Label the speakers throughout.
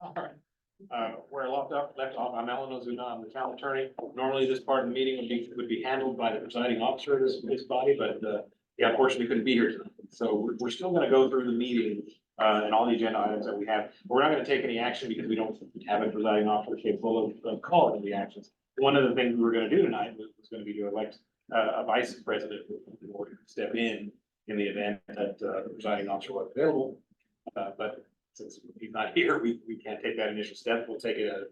Speaker 1: All right. Where I left off, I'm Alan Ozuna, I'm the town attorney. Normally, this part of the meeting would be handled by the presiding officer of this body, but, yeah, unfortunately couldn't be here tonight. So we're still gonna go through the meeting, and all the agenda items that we have. We're not gonna take any action because we don't have a presiding officer capable of calling the actions. One of the things we were gonna do tonight was gonna be to elect, a vice president in order to step in the event that, the presiding officer was available. But since he's not here, we can't take that initial step. We'll take it.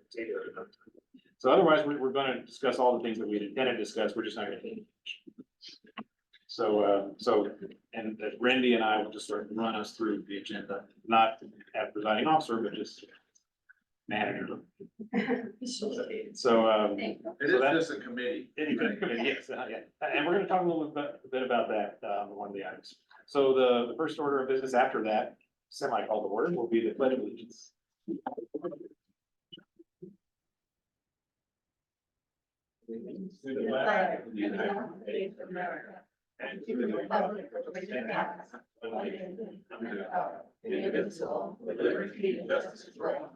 Speaker 1: So otherwise, we're gonna discuss all the things that we had intended to discuss. We're just not gonna take any action. So, and Randy and I will just sort of run us through the agenda, not have presiding officer, but just manager. So,
Speaker 2: It is just a committee.
Speaker 1: yes, yeah. And we're gonna talk a little bit about that, on one of the items. So the first order of business after that, semi-call to order, will be the pledge of allegiance. To the flag of the United States of America, and to the republic for which it stands, one nation, under God, indivisible, with liberty and justice for all.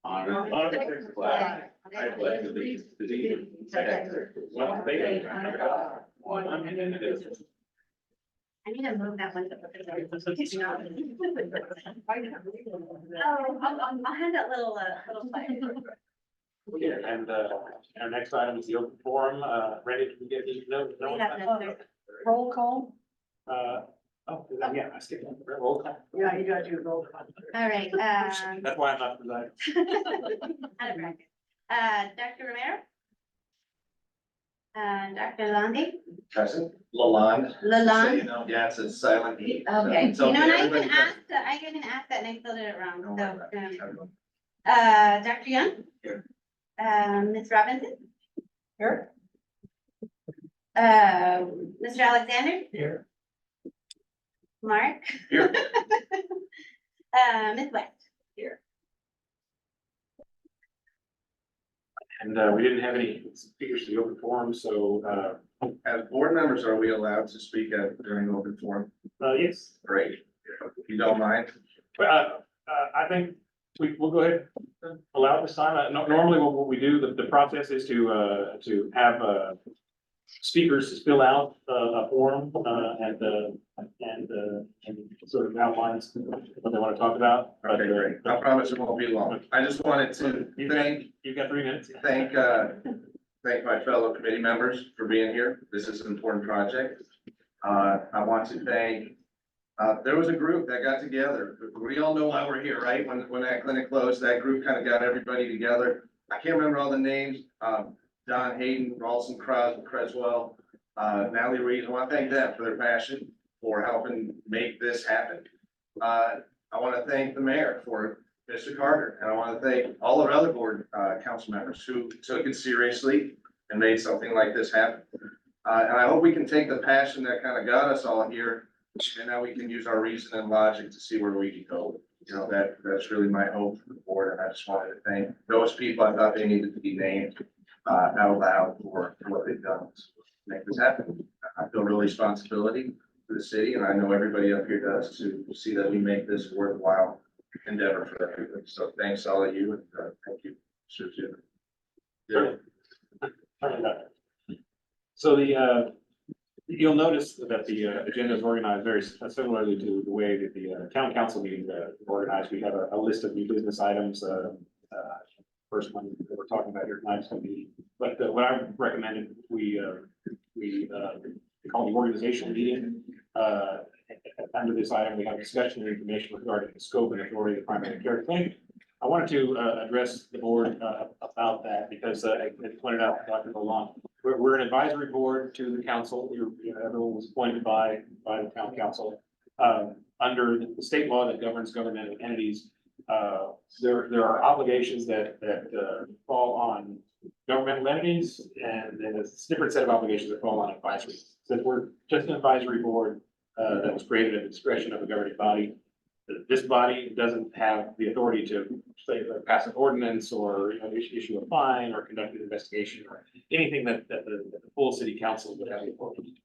Speaker 1: Honor the flag, I pledge allegiance to thee, one faith under God, one indivisible.
Speaker 3: I need to move that one. I'll hand that little fire.
Speaker 1: Yeah, and, our next item is the open forum. Randy, can we get these notes?
Speaker 3: We have no-
Speaker 4: Roll call?
Speaker 1: Yeah, I skipped one. Roll call.
Speaker 4: Yeah, you gotta do a roll call.
Speaker 3: All right,
Speaker 1: That's why I'm not presiding.
Speaker 3: out of practice. Dr. Romero? Dr. Lalonde?
Speaker 2: Present. Lalonde.
Speaker 3: Lalonde?
Speaker 2: Yeah, it's a silent E. so
Speaker 3: Okay,
Speaker 2: it's
Speaker 3: you know, and
Speaker 2: everybody
Speaker 3: I even asked that and I still did it wrong,
Speaker 2: Don't
Speaker 3: so,
Speaker 2: worry about it.
Speaker 3: Dr. Young?
Speaker 2: Here.
Speaker 3: Ms. Robinson?
Speaker 4: Here.
Speaker 3: Mr. Alexander?
Speaker 1: Here.
Speaker 3: Mark?
Speaker 2: Here.
Speaker 3: Ms. West?
Speaker 1: And, we didn't have any speakers to the open forum, so,
Speaker 2: As board members, are we allowed to speak during open forum?
Speaker 1: yes.
Speaker 2: Great. If you don't mind.
Speaker 1: But, I think we'll go ahead and allow this time. Normally what we do, the process is to have, speakers fill out a form, and sort of outlines what they want to talk about. But,
Speaker 2: Okay, great. I promise it won't be long. I just wanted to
Speaker 1: You've got 3 minutes.
Speaker 2: thank my fellow committee members for being here. This is an important project. I want to thank, there was a group that got together. We all know why we're here, right? When that clinic closed, that group kind of got everybody together. I can't remember all the names. Don Hayden, Ralston Creswell, Natalie Reed. I want to thank them for their passion for helping make this happen. I want to thank the mayor for Mr. Carter, and I want to thank all of our other board, council members who took it seriously and made something like this happen. And I hope we can take the passion that kind of got us all here, and now we can use our reason and logic to see where we can go. You know, that's really my hope for the board, and I just wanted to thank those people. I thought they needed to be named out loud for what they've done to make this happen. I feel real responsibility for the city, and I know everybody up here does, to see that we make this worthwhile endeavor for everybody. So thanks all of you, and thank you, Sir Jim.
Speaker 1: So you'll notice that the agenda is organized very similarly to the way that the town council meetings are organized. We have a list of new business items. First one that we're talking about here tonight is going to be, but what I recommended, we call the organizational meeting. Under this item, we have discussion and information regarding the scope and authority of the primary care clinic. I wanted to address the board about that because as pointed out by Dr. Lalonde, we're an advisory board to the council. Everyone was appointed by the town council. Under the state law that governs governmental entities, there are obligations that fall on governmental entities, and then a different set of obligations that fall on advisory. Since we're just an advisory board that was created at the discretion of a governing body, this body doesn't have the authority to say pass an ordinance or issue a fine or conduct an investigation or anything that the full city council would have the authority.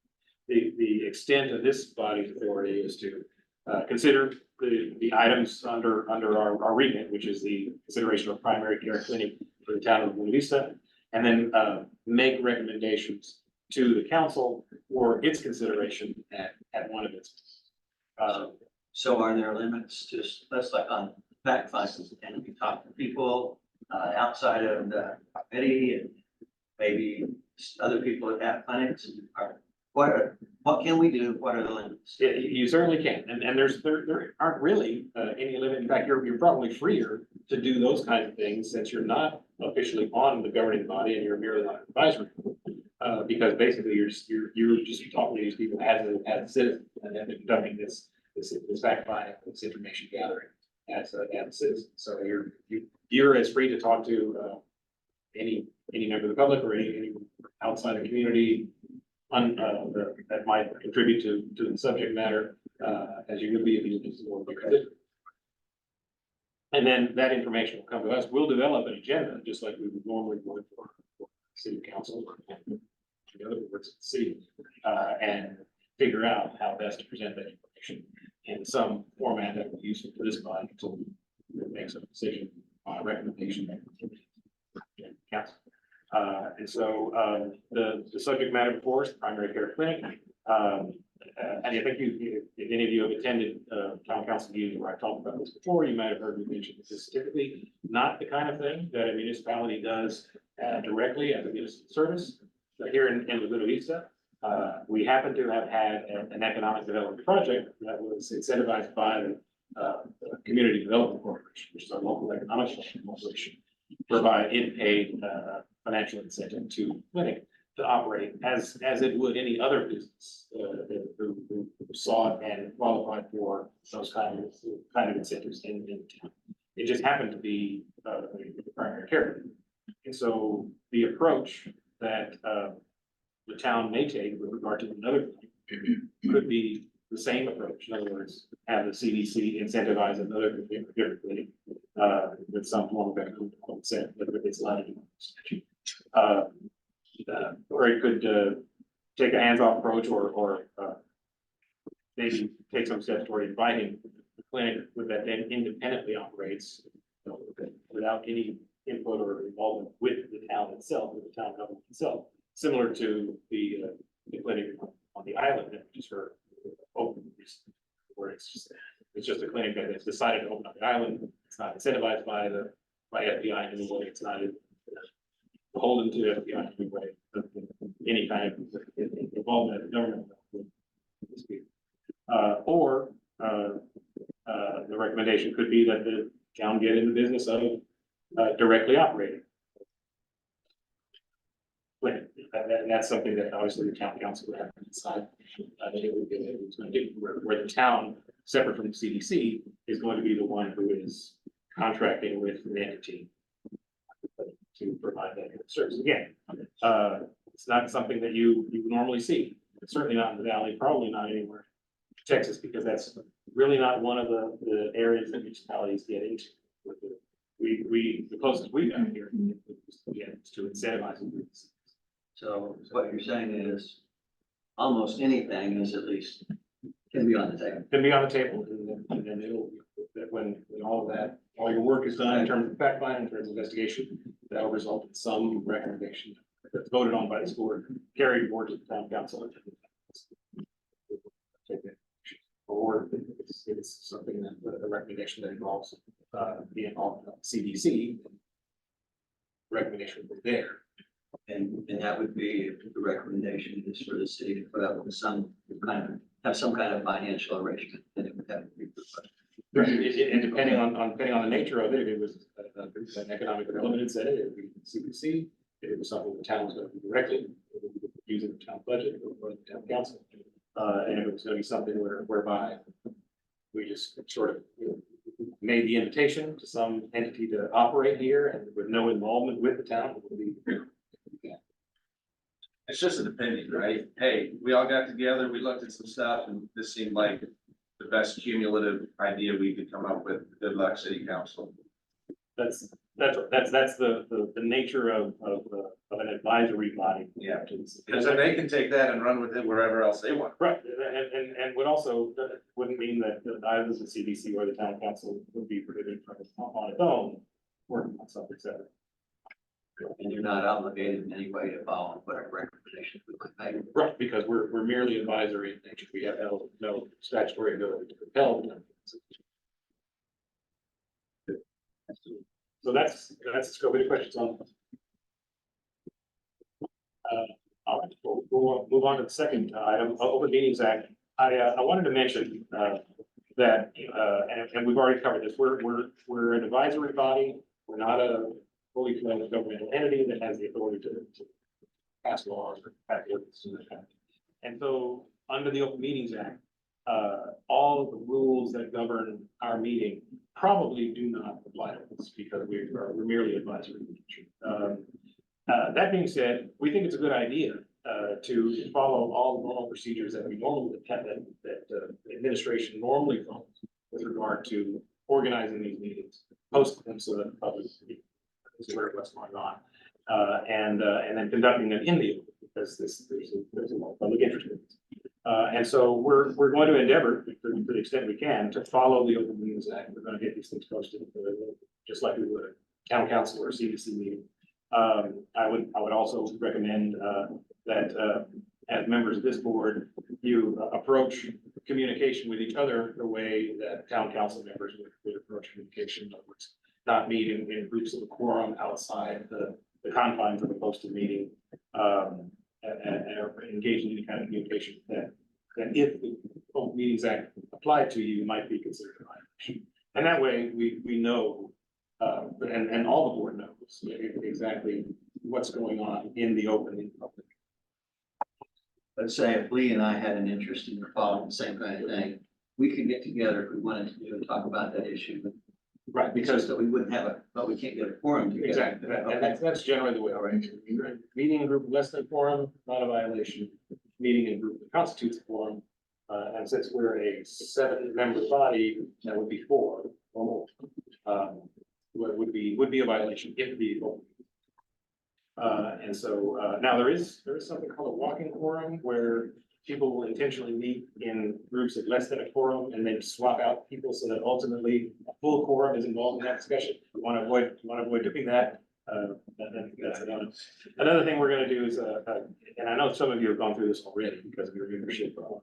Speaker 1: The extent of this body's authority is to consider the items under our remit, which is the consideration of primary care clinic for the town of Buena Vista. And then, make recommendations to the council for its consideration at one of its.
Speaker 5: So are there limits to, that's like on fact finding, and we talk to people outside of the committee and maybe other people at clinics? Or what can we do? What are the limits?
Speaker 1: Yeah, you certainly can, and there aren't really any limit. In fact, you're probably freer to do those kinds of things since you're not officially on the governing body and you're merely on advisory. Because basically you're just talking to these people as a citizen and then conducting this fact finding, this information gathering as a citizen. So you're as free to talk to any member of the public or any outside the community that might contribute to the subject matter, as you would be if you just were to. And then that information will come to us. We'll develop an agenda, just like we would normally would for city council or the other boards of the city, and figure out how best to present that information in some format that will be useful for this body to make some decision, recommendation. Council. And so, the subject matter before us, primary care clinic. And I think if any of you have attended, town council meetings where I talked about this before, you might have heard me mention this is typically not the kind of thing that a municipality does directly as a municipal service. But here in the Buena Vista, we happen to have had an economic development project that was incentivized by the Community Development Corporation, which is our local economic development corporation, whereby it paid financial incentive to clinic to operate as it would any other business who sought and qualified for those kind of incentives in town. It just happened to be the primary care. And so the approach that the town may take with regard to another could be the same approach. In other words, have the CDC incentivize another different clinic with some form of economic incentive, whether it's allowed to. Or it could take a hands-off approach or maybe take some steps toward inviting the clinic that then independently operates, you know, without any input or involvement with the town itself, with the town government itself, similar to the clinic on the island that we just heard open recently, where it's just a clinic that has decided to open on the island. It's not incentivized by FBI in any way. It's not beholden to FBI in any way. Any kind of involvement of the government. Or the recommendation could be that the town get in the business of directly operating. And that's something that obviously the town council would have to decide. Where the town, separate from the CDC, is going to be the one who is contracting with the entity to provide that service. Again, it's not something that you normally see. It's certainly not in the valley, probably not anywhere in Texas, because that's really not one of the areas that municipalities get into. The closest we got here is to incentivizing.
Speaker 5: So what you're saying is almost anything is at least can be on the table.
Speaker 1: Can be on the table, and then it'll, that when all of that, all your work is done in terms of fact finding, in terms of investigation, that'll result in some recommendation that's voted on by this board, carried forward to the town council. Or it's something that a recommendation that involves the involvement of CDC. Recommendation would be there.
Speaker 5: And that would be the recommendation is for the city to put up with some kind of financial arrangement. And it would have to be.
Speaker 1: And depending on the nature of it, if it was an economic development incentive, it would be CDC. If it was something the town was going to do directly, it would be using the town budget or the town council. And if it was going to be something whereby we just sort of made the invitation to some entity to operate here and with no involvement with the town, it would be.
Speaker 2: It's just an opinion, right? Hey, we all got together, we looked at some stuff, and this seemed like the best cumulative idea we could come up with. Good luck, city council.
Speaker 1: That's That's the nature of an advisory body.
Speaker 2: Yeah. Because then they can take that and run with it wherever else they want.
Speaker 1: Right, and would also, that wouldn't mean that either the CDC or the town council would be prohibited from on its own working on something, et cetera.
Speaker 5: And you're not obligated in any way to follow whatever recommendations we might make.
Speaker 1: Right, because we're merely advisory in nature. We have no statutory ability to compel them. So that's the scope of the questions on. All right, we'll move on to the second item, Open Meetings Act. I wanted to mention, that, and we've already covered this, we're an advisory body. We're not a fully fledged governmental entity that has the authority to pass laws or pass ordinances and that kind of thing. And so, under the Open Meetings Act, all of the rules that govern our meeting probably do not apply to us because we're merely advisory. That being said, we think it's a good idea to follow all the normal procedures that we normally that administration normally follows with regard to organizing these meetings, posting them so that the public is aware of what's going on, and then conducting them in the open because there's a lot of public interest in this. And so we're going to endeavor, to the extent we can, to follow the Open Meetings Act. We're going to get these things posted, just like we would a town council or CDC meeting. I would also recommend that as members of this board, you approach communication with each other the way that town council members would approach communication. In other words, not meet in groups of a quorum outside the confines of a posted meeting, and engage in any kind of communication that if the Open Meetings Act applied to you might be considered a violation. And that way we know, and all the board knows exactly what's going on in the open, in public.
Speaker 5: Let's say if Lee and I had an interest in following the same kind of thing, we could get together if we wanted to do talk about that issue.
Speaker 1: Right, because
Speaker 5: So we wouldn't have but we can't get a forum together.
Speaker 1: exactly, and that's generally the way. All right, meeting in group of less than a quorum, not a violation. Meeting in group that constitutes a quorum, and since we're a 7-member body, that would be 4 or more. Would be a violation if the open. And so now there is something called a walking quorum where people will intentionally meet in groups of less than a quorum and then swap out people so that ultimately a full quorum is involved in that discussion. You want to avoid doing that. That's another thing we're going to do is, and I know some of you have gone through this already because of your membership on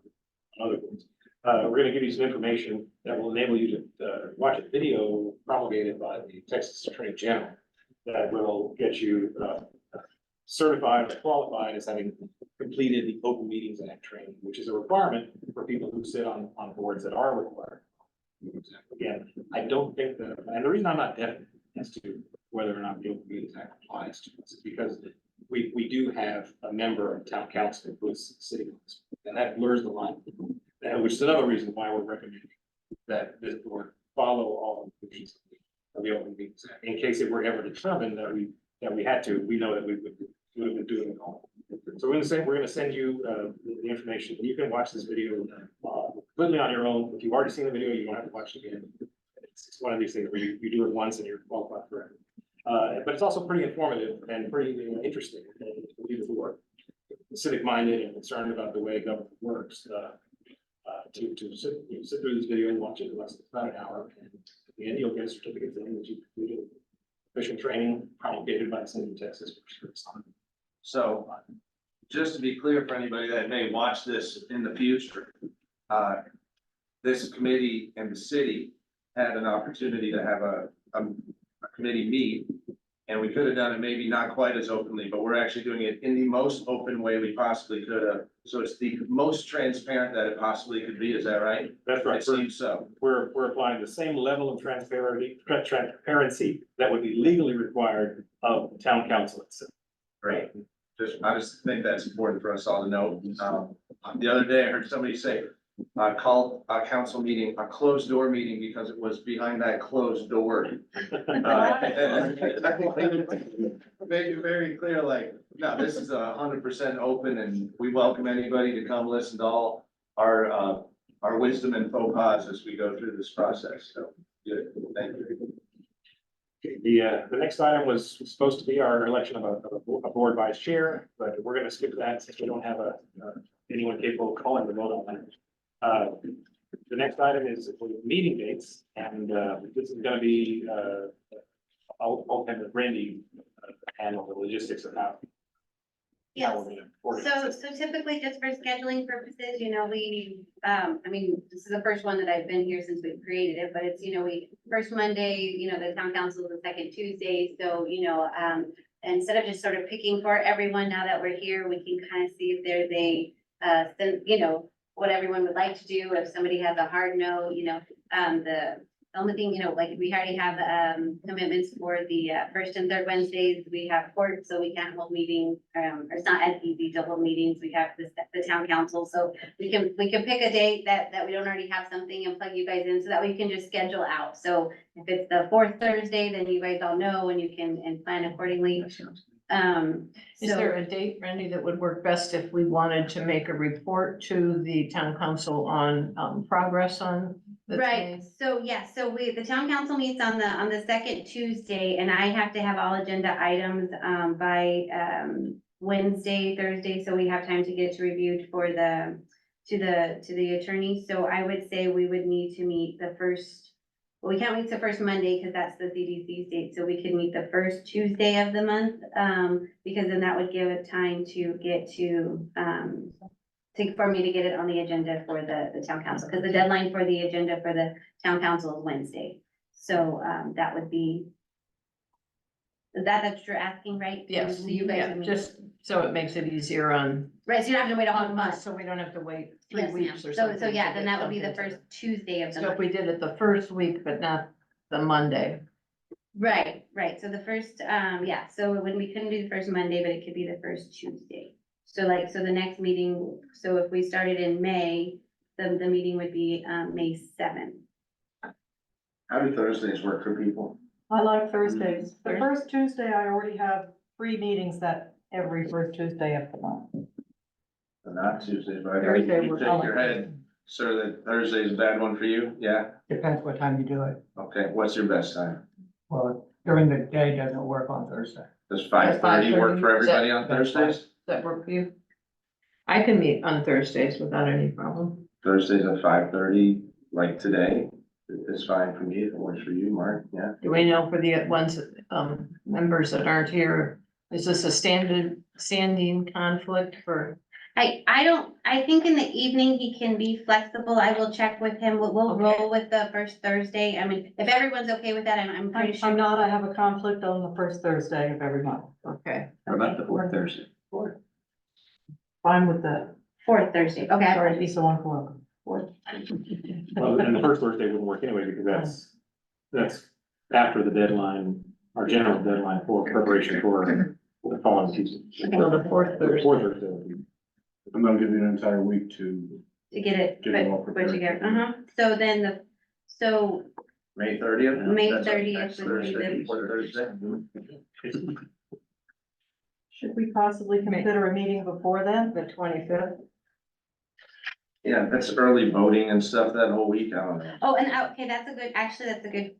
Speaker 1: other things. We're going to give you some information that will enable you to watch a video promulgated by the Texas Attorney General that will get you certified or qualified as having completed the Open Meetings Act training, which is a requirement for people who sit on boards that are required. Again, I don't think that, and the reason I'm not definite as to whether or not the Open Meetings Act applies to us is because we do have a member of town council who is sitting on this, and that blurs the line. Which is another reason why we're recommending that this board follow all the provisions of the Open Meetings Act. In case it were ever determined that we had to, we know that we would have been doing it all. So we're gonna send you the information. You can watch this video completely on your own. If you've already seen the video, you don't have to watch it again. It's one of these things where you do it once and you're qualified forever. But it's also pretty informative and pretty interesting for people who are civic minded and concerned about the way government works. To sit through this video and watch it in less than about an hour, and at the end you'll get a certificate saying that you completed official training promulgated by the state of Texas.
Speaker 2: So, just to be clear for anybody that may watch this in the future, this committee and the city had an opportunity to have a committee meet. And we could have done it maybe not quite as openly, but we're actually doing it in the most open way we possibly could have. So it's the most transparent that it possibly could be, is that right?
Speaker 1: That's right.
Speaker 2: It seems so.
Speaker 1: We're applying the same level of transparency that would be legally required of the town council itself.
Speaker 2: Great. I just think that's important for us all to know. The other day I heard somebody say, called a council meeting, a closed door meeting because it was behind that closed door. And I think they make it very clear, like, no, this is 100% open and we welcome anybody to come listen to all our wisdom and faux pas as we go through this process. So, good, thank you.
Speaker 1: Okay, The next item was supposed to be our election of a board vice chair, but we're gonna skip that since we don't have anyone capable of calling the vote on that. The next item is meeting dates, and this is gonna be, I'll have Randy handle the logistics of how.
Speaker 3: Yes.
Speaker 1: how we're gonna organize
Speaker 3: So
Speaker 1: it.
Speaker 3: typically, just for scheduling purposes, I mean, this is the first one that I've been here since we've created it, but it's, first Monday, the town council is the second Tuesday, so, instead of just sort of picking for everyone now that we're here, we can kind of see if there's what everyone would like to do, if somebody has a hard no, the only thing, like we already have, commitments for the, first and third Wednesdays, we have court, so we can't hold meetings, or it's not as easy to hold meetings, we have the town council, so we can pick a date that we don't already have something and plug you guys in, so that we can just schedule out, so if it's the fourth Thursday, then you guys all know, and you can, and plan accordingly,
Speaker 5: That sounds
Speaker 4: Is
Speaker 3: so-
Speaker 4: there a date, Randy, that would work best if we wanted to make a report to the town council on, progress on the
Speaker 3: Right,
Speaker 4: change?
Speaker 3: so the town council meets on the second Tuesday, and I have to have all agenda items, by, Wednesday, Thursday, so we have time to get it reviewed to the attorney, so I would say we would need to meet the first, well, we can't meet the first Monday, because that's the CDC's date, so we could meet the first Tuesday of the month, because then that would give it time to get for me to get it on the agenda for the town council, because the deadline for the agenda for the town council is Wednesday. So, that would be. Is that what you're asking, right?
Speaker 4: Yes,
Speaker 3: So you guys
Speaker 4: yeah,
Speaker 3: would meet-
Speaker 4: just so it makes it easier on,
Speaker 3: Right, so you don't have to wait a whole month.
Speaker 4: so we don't have to wait 3
Speaker 3: Yes, ma'am.
Speaker 4: weeks or
Speaker 3: So,
Speaker 4: something.
Speaker 3: so yeah,
Speaker 4: to
Speaker 3: then
Speaker 4: get
Speaker 3: that would be the
Speaker 4: something
Speaker 3: first Tuesday of the
Speaker 4: So if
Speaker 3: month.
Speaker 4: we did it the first week, but not the Monday.
Speaker 3: Right, so the first, so when we couldn't do the first Monday, but it could be the first Tuesday. So the next meeting, so if we started in May, the meeting would be, May 7th.
Speaker 2: How do Thursdays work for people?
Speaker 6: I like Thursdays. The
Speaker 3: Thursday.
Speaker 6: first Tuesday, I already have 3 meetings that every first Tuesday of the month.
Speaker 2: Not Tuesdays, but I heard
Speaker 4: Thursday
Speaker 2: you
Speaker 4: we're
Speaker 2: shake your head, sir, that Thursday's a bad one for you, yeah?
Speaker 7: Depends what time you do it.
Speaker 2: Okay, what's your best time?
Speaker 7: Well, during the day doesn't work on Thursday.
Speaker 2: Does 5:30 work for
Speaker 4: 5:30, is that-
Speaker 2: everybody on Thursdays?
Speaker 4: Does that work for you? I can meet on Thursdays without any problem.
Speaker 2: Thursdays at 5:30, like today, is fine for me, if it works for you, Mark, yeah?
Speaker 4: Do we know for the ones, members that aren't here, is this a standing conflict for?
Speaker 3: I think in the evening he can be flexible. I will check with him. We'll
Speaker 4: Okay.
Speaker 3: roll with the first Thursday. I mean, if everyone's okay with that, I'm pretty
Speaker 6: I'm
Speaker 3: sure.
Speaker 6: not, I have a conflict on the first Thursday of every month.
Speaker 4: Okay,
Speaker 5: How about the fourth Thursday?
Speaker 6: Fine with that.
Speaker 3: Fourth Thursday, okay.
Speaker 6: Sorry to be so unpolitical.
Speaker 1: Well, and the first Thursday wouldn't work anyway, because that's after the deadline, our general deadline for preparation for the following Tuesday.
Speaker 4: so the fourth
Speaker 1: The
Speaker 4: Thursday.
Speaker 1: fourth Thursday would be.
Speaker 8: I'm gonna give you an entire week to,
Speaker 3: To get it
Speaker 8: Get it all
Speaker 3: put
Speaker 8: prepared.
Speaker 3: together. So then so
Speaker 2: May 30th?
Speaker 3: May
Speaker 2: That's our
Speaker 3: 30th
Speaker 2: next
Speaker 3: would be
Speaker 2: Thursday,
Speaker 3: the-
Speaker 2: fourth Thursday.
Speaker 6: Should we possibly consider a meeting before then?
Speaker 4: The 25th.
Speaker 2: Yeah, that's early voting and stuff that whole week, I don't know.
Speaker 3: Oh, and okay, that's a good,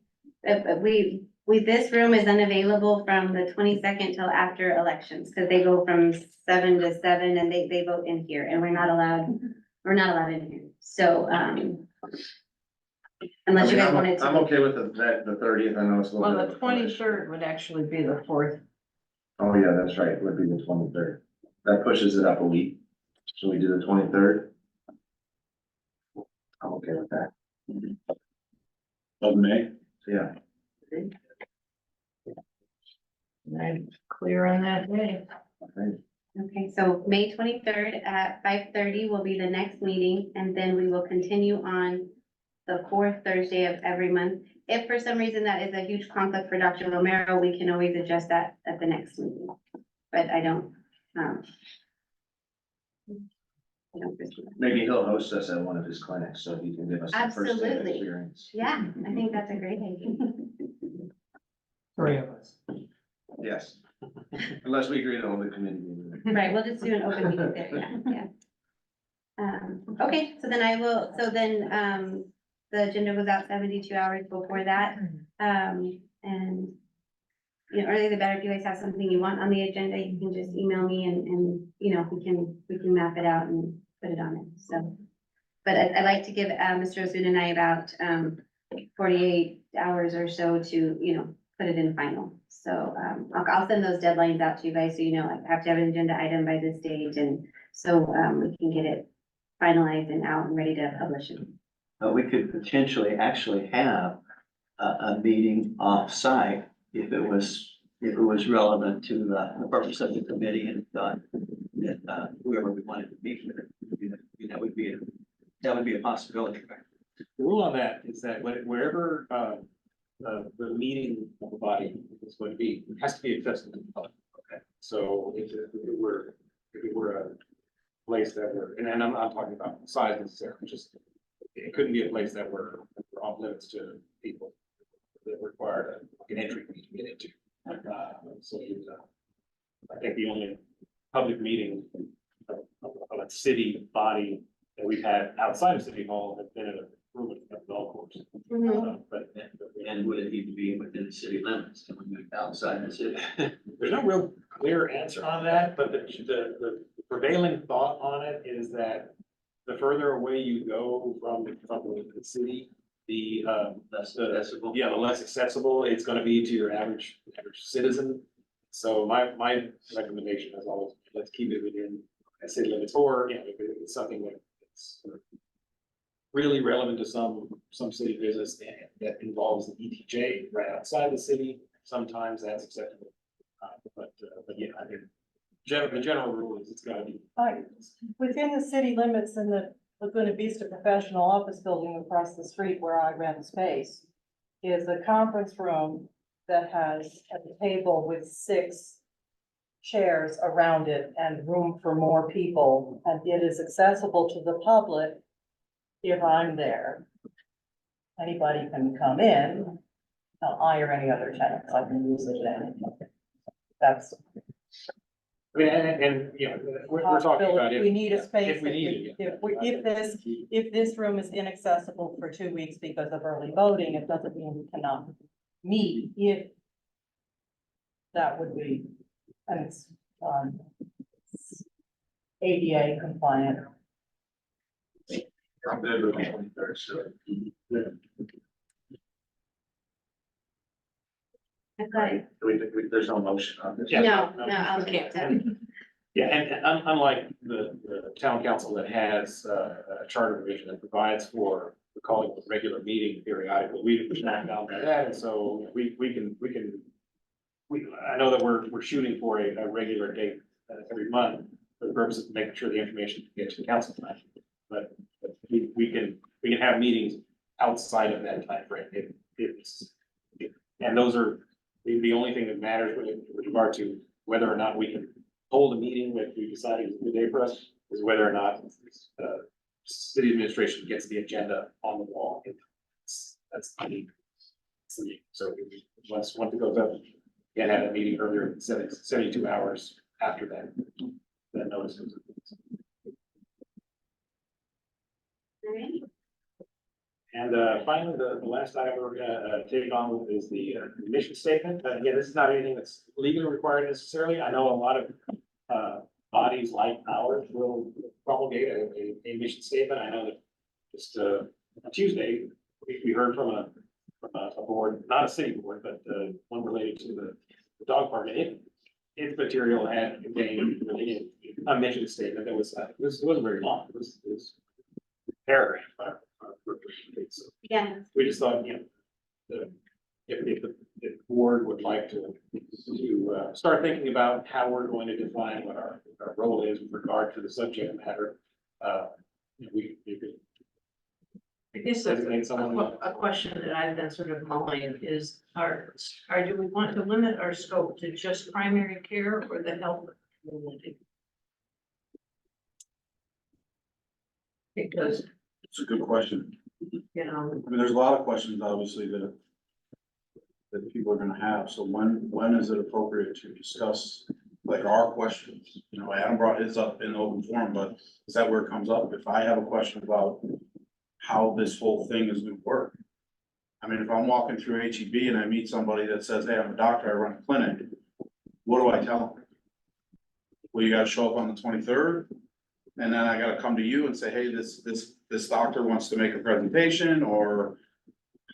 Speaker 3: this room is unavailable from the 22nd till after elections, because they go from 7 to 7 and they vote in here, and we're not allowed in here, so, unless you
Speaker 2: I mean,
Speaker 3: guys wanted to.
Speaker 2: I'm okay with the 30th, I know it's a little.
Speaker 4: Well,
Speaker 2: bit
Speaker 4: the
Speaker 2: of a push.
Speaker 4: 23rd would actually be the fourth.
Speaker 2: Oh, yeah, that's right, it would be the 23rd. That pushes it up a week. So we do the 23rd. I'm okay with that,
Speaker 8: of May.
Speaker 2: yeah.
Speaker 4: And I'm clear on that day.
Speaker 2: Okay.
Speaker 3: Okay, so May 23rd at 5:30 will be the next meeting, and then we will continue on the fourth Thursday of every month. If for some reason that is a huge conflict for Dr. Romero, we can always adjust that at the next meeting. But I don't foresee that.
Speaker 2: Maybe he'll host us at one of his clinics, so he can give us some first-hand
Speaker 3: Absolutely.
Speaker 2: experience.
Speaker 3: Yeah, I think that's a great idea.
Speaker 7: 3 of us.
Speaker 2: Yes. Unless we agree to hold the committee meeting.
Speaker 3: Right, we'll just do an open meeting there, yeah. Okay, so then, the agenda was out 72 hours before that, and you know, earlier the better. If you guys have something you want on the agenda, you can just email me and, you know, we can map it out and put it on it, so. But I'd like to give, Mr. Ozuna and I about, 48 hours or so to, you know, put it in final. So, I'll send those deadlines out to you guys, so you know, I have to have an agenda item by this date, and so, we can get it finalized and out and ready to publish it.
Speaker 5: We could potentially actually have a meeting off-site if it was relevant to the purpose of the committee and that whoever we wanted to meet with, that would be a possibility.
Speaker 1: The rule on that is that wherever, the meeting of the body is going to be, it has to be accessible to the public. Okay. So if it were a place that were, and I'm not talking about size necessarily, just, it couldn't be a place that were off limits to people that required an entry fee to get into. So I think the only public meeting of a city body that we've had outside of City Hall has been at a room at the golf course. But
Speaker 5: And would it need to be within the city limits? Can we move outside the city?
Speaker 1: there's no real clear answer on that, but the prevailing thought on it is that the further away you go from the city, the
Speaker 5: That's accessible.
Speaker 1: yeah, the less accessible it's gonna be to your average citizen. So my recommendation is always, let's keep it within city limits, or, you know, if it's something that's really relevant to some city business that involves the ETJ right outside the city, sometimes that's acceptable. But yeah, I think the general rule is it's gotta be.
Speaker 6: Within the city limits in the Laguna Vista Professional Office Building across the street where I rent space is a conference room that has a table with 6 chairs around it and room for more people, and it is accessible to the public if I'm there. Anybody can come in, I or any other tenants, I can use it at any time. That's
Speaker 1: I mean, and, you know, we're talking about
Speaker 6: possibility. We need a space.
Speaker 1: if we need it.
Speaker 6: If this room is inaccessible for 2 weeks because of early voting, it doesn't mean we cannot meet if that would be, and it's, ADA compliant.
Speaker 2: I'm good with the 23rd, so.
Speaker 3: I've got it.
Speaker 2: There's no motion on this.
Speaker 1: Yeah.
Speaker 3: No, I'll look at that.
Speaker 1: Yeah, and unlike the town council that has a charter revision that provides for calling a regular meeting periodically, we've knocked down by that, and so we can, I know that we're shooting for a regular date every month for the purpose of making sure the information gets to the council tonight. But we can have meetings outside of that timeframe. And those are the only thing that matters with regard to whether or not we can hold a meeting that we decided is a good day for us, is whether or not city administration gets the agenda on the wall. That's the need. So once it goes up, you can have a meeting earlier than 72 hours after that notice goes up.
Speaker 3: All right.
Speaker 1: And finally, the last item we're gonna take on is the mission statement. Again, this is not anything that's legally required necessarily. I know a lot of bodies like ours will promulgate a mission statement. I know that just on Tuesday, we heard from a board, not a city board, but one related to the dog park. And its material had contained a mission statement that was, it wasn't very long. It was paragraph. So
Speaker 3: Yeah,
Speaker 1: we just thought, you know, if the board would like to start thinking about how we're going to define what our role is with regard to the subject matter, we could
Speaker 4: I guess
Speaker 1: designate someone.
Speaker 4: a question that I've been sort of mulling is, do we want to limit our scope to just primary care or the health community? Because,
Speaker 8: It's a good question.
Speaker 4: you know,
Speaker 8: I mean, there's a lot of questions, obviously, that people are gonna have. So when is it appropriate to discuss, like, our questions? You know, Adam brought his up in open forum, but is that where it comes up? If I have a question about how this whole thing is gonna work, I mean, if I'm walking through HEB and I meet somebody that says, hey, I'm a doctor, I run a clinic, what do I tell them? Well, you gotta show up on the 23rd, and then I gotta come to you and say, hey, this doctor wants to make a presentation, or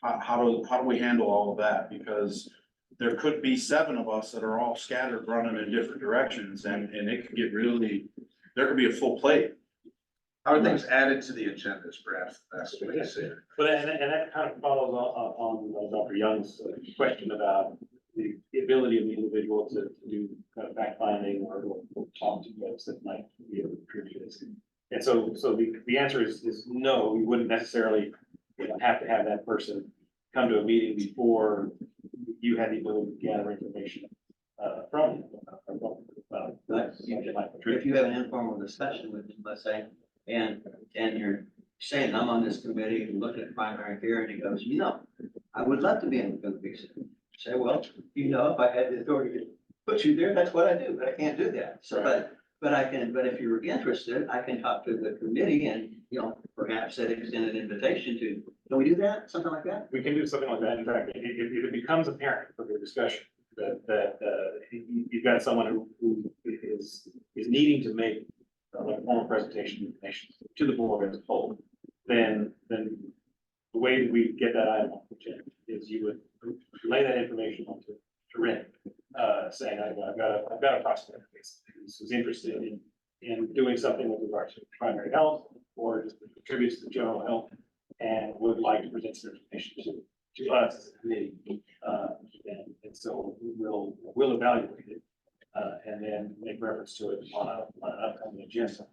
Speaker 8: how do we handle all of that? Because there could be 7 of us that are all scattered running in different directions, and it could get really, there could be a full plate.
Speaker 2: How are things added to the agendas, perhaps, that's what you say.
Speaker 1: But and that kind of follows on Dr. Young's question about the ability of the individual to do kind of fact finding or talk to folks that might be able to contribute this. And so the answer is no, we wouldn't necessarily, have to have that person come to a meeting before you had the ability to gather information from.
Speaker 5: But if you have an informal discussion with them, let's say, and you're saying, I'm on this committee and looking at primary care, and he goes, I would love to be in the big city. Say, well, if I had the authority to put you there, that's what I do, but I can't do that. So, but I can, but if you're interested, I can talk to the committee and, perhaps extend an invitation to, can we do that? Something like that?
Speaker 1: We can do something like that. In fact, if it becomes apparent from your discussion that you've got someone who is needing to make a formal presentation information to the board as a whole, then the way that we get that item on the agenda is you would lay that information onto Ren, saying, I've got a prospect who's interested in doing something with regards to primary health or just contributes to general health and would like to present some information to us as a committee. And so we'll evaluate it and then make reference to it on an upcoming agenda.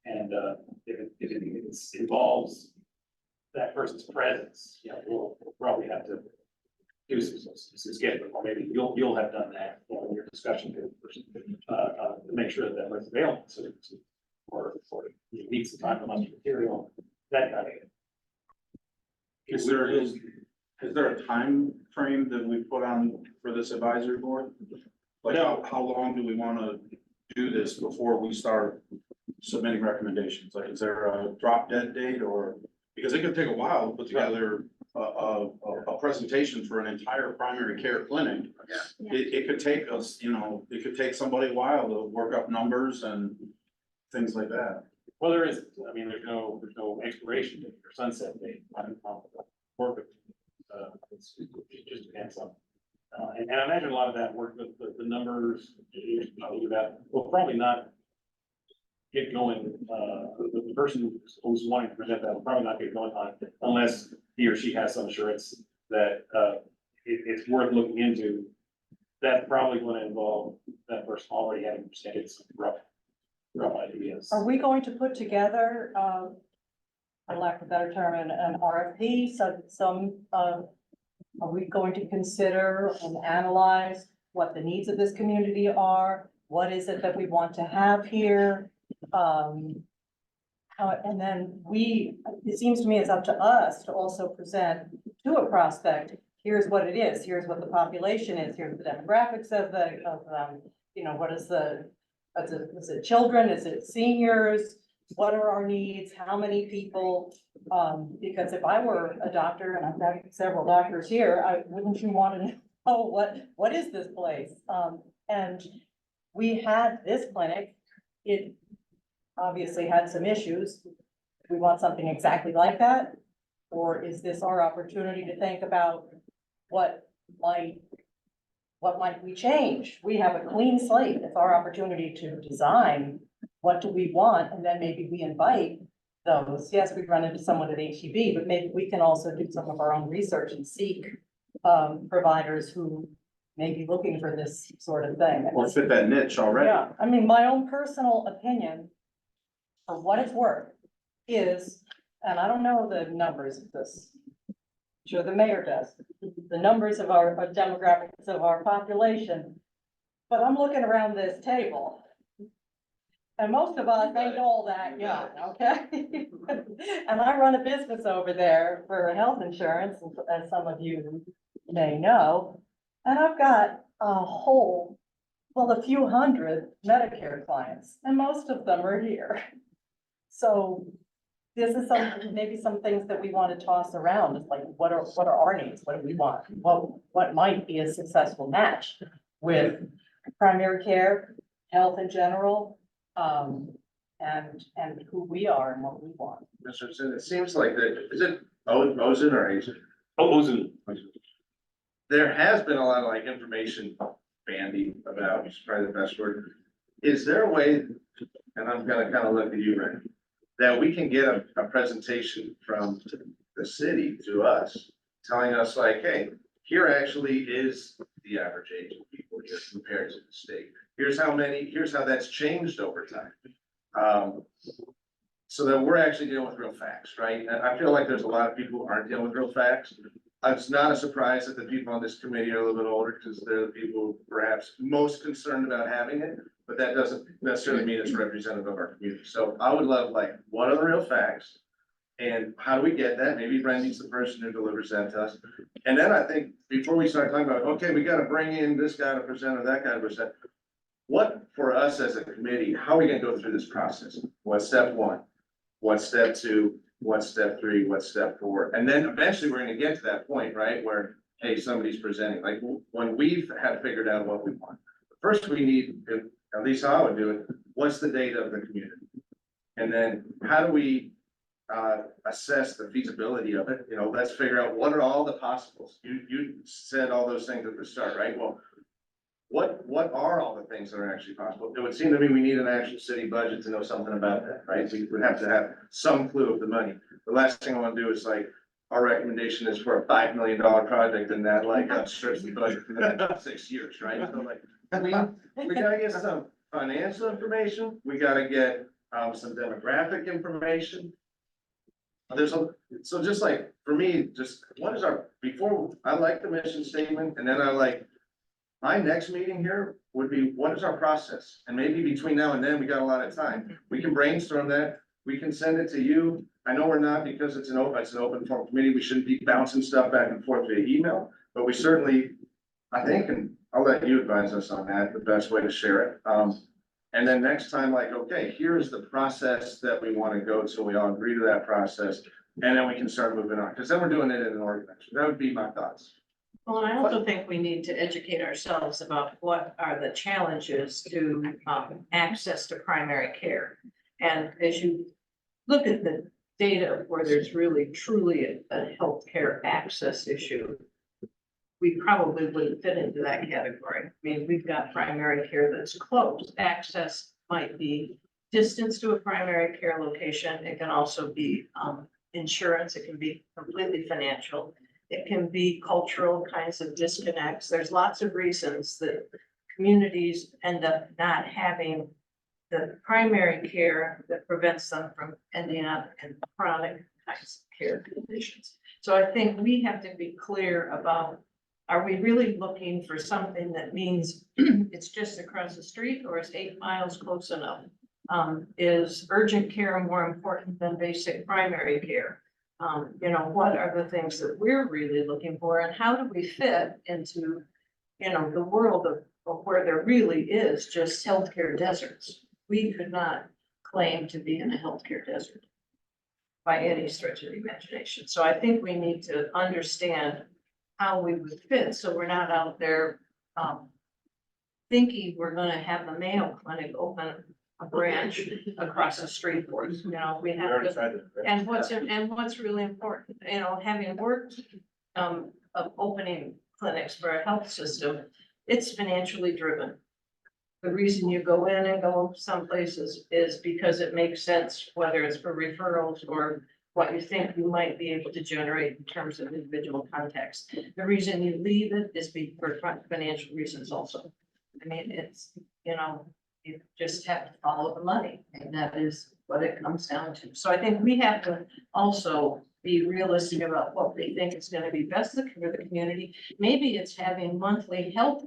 Speaker 1: And if it involves that person's presence, we'll probably have to do some scheduling, or maybe you'll have done that in your discussion with the person to make sure that that was available, so or meets the time of material, that kind of thing.
Speaker 8: Is there a time frame that we put on for this advisory board? Like, how long do we wanna do this before we start submitting recommendations? Like, is there a drop dead date, or, because it could take a while to put together a presentation for an entire primary care clinic.
Speaker 2: Yeah.
Speaker 8: It could take us, it could take somebody a while to work up numbers and things like that.
Speaker 1: Well, there's no expiration date or sunset date on the work. It just depends on. And I imagine a lot of that work with the numbers, will probably not get going, the person who's wanting to present that will probably not get going on it unless he or she has some assurance that, it's worth looking into. That's probably going to involve that person already having presented some rough ideas.
Speaker 6: Are we going to put together, for lack of a better term, an RFP, are we going to consider and analyze what the needs of this community are? What is it that we want to have here? And then it seems to me it's up to us to also present to a prospect, here's what it is, here's what the population is, here's the demographics of what is is it children, is it seniors? What are our needs? How many people? Because if I were a doctor, and I've got several doctors here, wouldn't you want to know what is this place? And we had this clinic, it obviously had some issues. Do we want something exactly like that? Or is this our opportunity to think about what might we change? We have a clean slate. It's our opportunity to design what do we want, and then maybe we invite those. Yes, we run into someone at HEB, but maybe we can also do some of our own research and seek providers who may be looking for this sort of thing.
Speaker 8: Or fit that niche already.
Speaker 6: Yeah, I mean, my own personal opinion, for what it's worth, is, and I don't know the numbers of this, sure the mayor does, the numbers of our demographics of our population, but I'm looking around this table. And most of us ain't all that young, okay? And I run a business over there for health insurance, as some of you may know. And I've got a few hundred Medicare clients, and most of them are here. So this is maybe some things that we want to toss around, is like, what are our needs? What do we want? What might be a successful match with primary care, health in general, and who we are and what we want.
Speaker 2: Mr. Sin, it seems like that, is it Ozen or Hazen?
Speaker 1: Oh, Ozen.
Speaker 2: There has been a lot of like information bandy about, it's probably the best word. Is there a way, and I'm gonna kind of look at you, Randy, that we can get a presentation from the city to us, telling us like, hey, here actually is the average age of people here compared to the state. Here's how that's changed over time. So that we're actually dealing with real facts, right? And I feel like there's a lot of people who aren't dealing with real facts. It's not a surprise that the people on this committee are a little bit older, because they're the people perhaps most concerned about having it, but that doesn't necessarily mean it's representative of our community. So I would love, like, what are the real facts? And how do we get that? Maybe Brandy's the person who delivers that to us. And then I think before we start talking about, okay, we gotta bring in this guy to present or that guy to present. What, for us as a committee, how are we gonna go through this process? What's step one? What's step two? What's step three? What's step four? And then eventually we're gonna get to that point, right, where, hey, somebody's presenting, like, when we've had figured out what we want. First, we need, at least how I would do it, what's the data of the community? And then how do we assess the feasibility of it? You know, let's figure out what are all the possibles. You said all those things at the start, right? Well, what are all the things that are actually possible? It would seem to me we need an actual city budget to know something about that, right? We would have to have some clue of the money. The last thing I want to do is like, our recommendation is for a $5 million project, and that like strips the budget for the next 6 years, right? So like, we gotta get some financial information, we gotta get some demographic information. So just like, for me, just what is I like the mission statement, and then I like, my next meeting here would be, what is our process? And maybe between now and then, we got a lot of time. We can brainstorm that. We can send it to you. I know we're not, because it's an open forum committee. We shouldn't be bouncing stuff back and forth via email, but we certainly, I think, and I'll let you advise us on that, the best way to share it. And then next time, like, okay, here's the process that we want to go to. We all agree to that process. And then we can start moving on, because then we're doing it in an organization. That would be my thoughts.
Speaker 4: Well, I also think we need to educate ourselves about what are the challenges to access to primary care. And as you look at the data where there's really truly a healthcare access issue, we probably wouldn't fit into that category. I mean, we've got primary care that's close. Access might be distance to a primary care location. It can also be insurance. It can be completely financial. It can be cultural kinds of disconnects. There's lots of reasons that communities end up not having the primary care that prevents them from ending up in chronic kinds of care conditions. So I think we have to be clear about, are we really looking for something that means it's just across the street, or is 8 miles close enough? Is urgent care more important than basic primary care? You know, what are the things that we're really looking for, and how do we fit into, you know, the world of where there really is just healthcare deserts? We could not claim to be in a healthcare desert by any stretch of the imagination. So I think we need to understand how we would fit, so we're not out there thinking we're gonna have the Mayo Clinic open a branch across the street for us. You know, we have to. And what's really important, you know, having worked of opening clinics for a health system, it's financially driven. The reason you go in and go some places is because it makes sense, whether it's for referrals or what you think you might be able to generate in terms of individual context. The reason you leave it is for financial reasons also. I mean, it's, you know, you just have to follow the money, and that is what it comes down to. So I think we have to also be realistic about what we think is going to be best for the community. Maybe it's having monthly health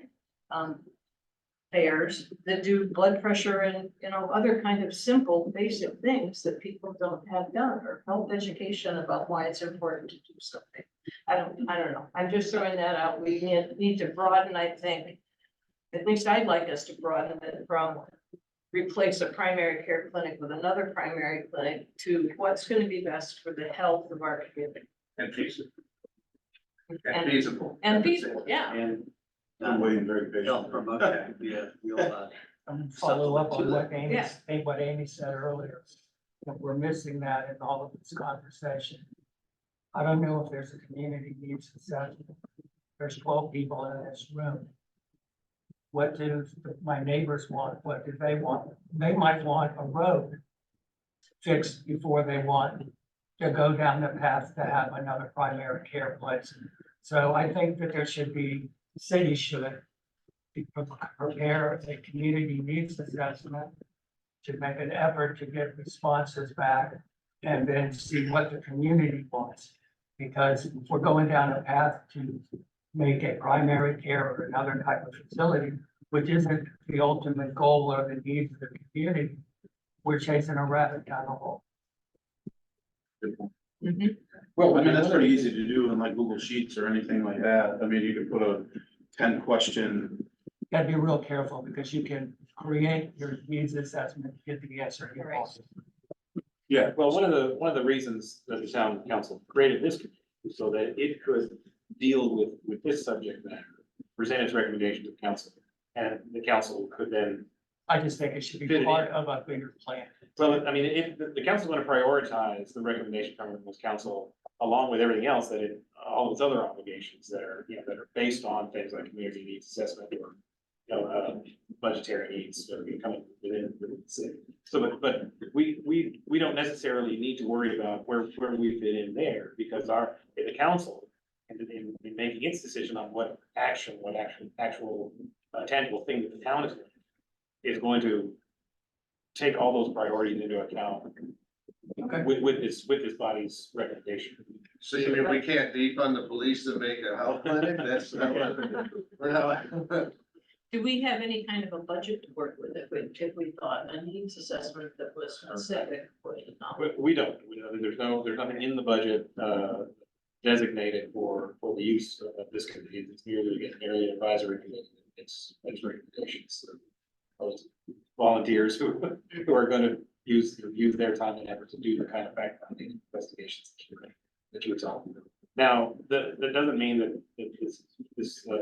Speaker 4: fairs that do blood pressure and, you know, other kind of simple, basic things that people don't have done, or health education about why it's important to do something. I don't know. I'm just throwing that out. We need to broaden, I think. At least I'd like us to broaden it from replace a primary care clinic with another primary clinic to what's gonna be best for the health of our community.
Speaker 2: And feasible. And
Speaker 4: And,
Speaker 2: feasible.
Speaker 4: and feasible, yeah.
Speaker 5: And
Speaker 8: I'm waiting very
Speaker 5: help
Speaker 8: patiently.
Speaker 5: promote that could be a real,
Speaker 7: Follow up on what
Speaker 4: Yeah.
Speaker 7: Amy said earlier. That we're missing that in all of this conversation. I don't know if there's a community needs assessment. There's 12 people in this room. What do my neighbors want? What do they want? They might want a road fixed before they want to go down the path to have another primary care place. So I think that there should be, the city should prepare a community needs assessment to make an effort to get responses back and then see what the community wants. Because if we're going down a path to make a primary care or another type of facility, which isn't the ultimate goal or the needs of the community, we're chasing a rabbit down a hole.
Speaker 8: Well, I mean, that's pretty easy to do in like Google Sheets or anything like that. I mean, you could put a 10-question.
Speaker 7: Gotta be real careful because you can create your needs assessment, get the answer you want.
Speaker 8: Yeah.
Speaker 1: Well, one of the reasons that the town council created this committee was so that it could deal with this subject matter, present its recommendation to the council, and the council could then.
Speaker 7: I just think it should
Speaker 1: Fit it
Speaker 7: be
Speaker 1: in.
Speaker 7: part of a bigger plan.
Speaker 1: Well, I mean, if the council's gonna prioritize the recommendation coming from this council, along with everything else that all its other obligations that are, you know, that are based on things like community needs assessment or, you know, budgetary needs that are coming within the city. So, but we don't necessarily need to worry about where we fit in there, because the council, in making its decision on what actual tangible thing that the town is going to take all those priorities into account
Speaker 7: Okay.
Speaker 1: with this body's recommendation.
Speaker 2: So you mean we can't defund the police to make a health clinic? That's.
Speaker 4: Do we have any kind of a budget to work with if we thought a needs assessment that was specific for the knowledge?
Speaker 1: We don't, there's nothing in the budget, designated for the use of this committee. It's merely an advisory committee. It's recommendations. Those volunteers who are gonna use their time and effort to do the kind of fact-finding investigations that you were talking about. Now, that doesn't mean that this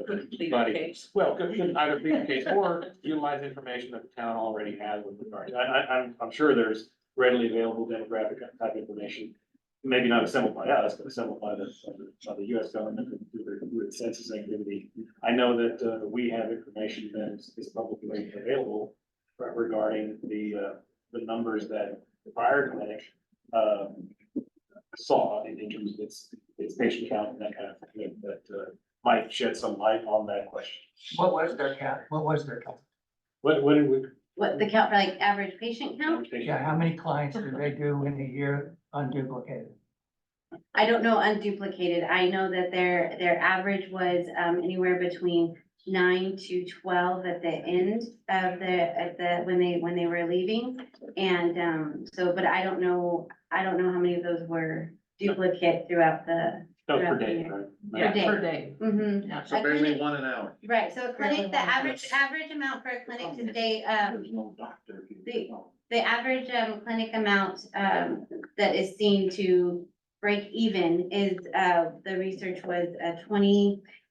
Speaker 4: Couldn't plead a
Speaker 1: body,
Speaker 4: case.
Speaker 1: well, could either be the case or utilize information that the town already has with regard. I'm sure there's readily available demographic type information. Maybe not assembled by us, but assembled by the US government through the census activity. I know that we have information that is publicly available regarding the numbers that the fire clinic saw in terms of its patient count and that kind of thing that might shed some light on that question.
Speaker 7: What was their count? What was their count?
Speaker 1: What did we?
Speaker 3: What the count for like average patient count?
Speaker 7: Yeah, how many clients did they do in a year unduplicated?
Speaker 3: I don't know unduplicated. I know that their average was anywhere between 9 to 12 at the end of when they were leaving. And so, but I don't know how many of those were duplicate throughout the.
Speaker 1: That was per day, right?
Speaker 4: Yeah,
Speaker 3: per
Speaker 4: per day.
Speaker 3: Mhm.
Speaker 4: Yeah.
Speaker 2: So bring me one an hour.
Speaker 3: Right, so a clinic, the average
Speaker 8: Yes.
Speaker 3: amount for a clinic today,
Speaker 8: There's no doctor.
Speaker 3: the average clinic amount that is seen to break even is, the research was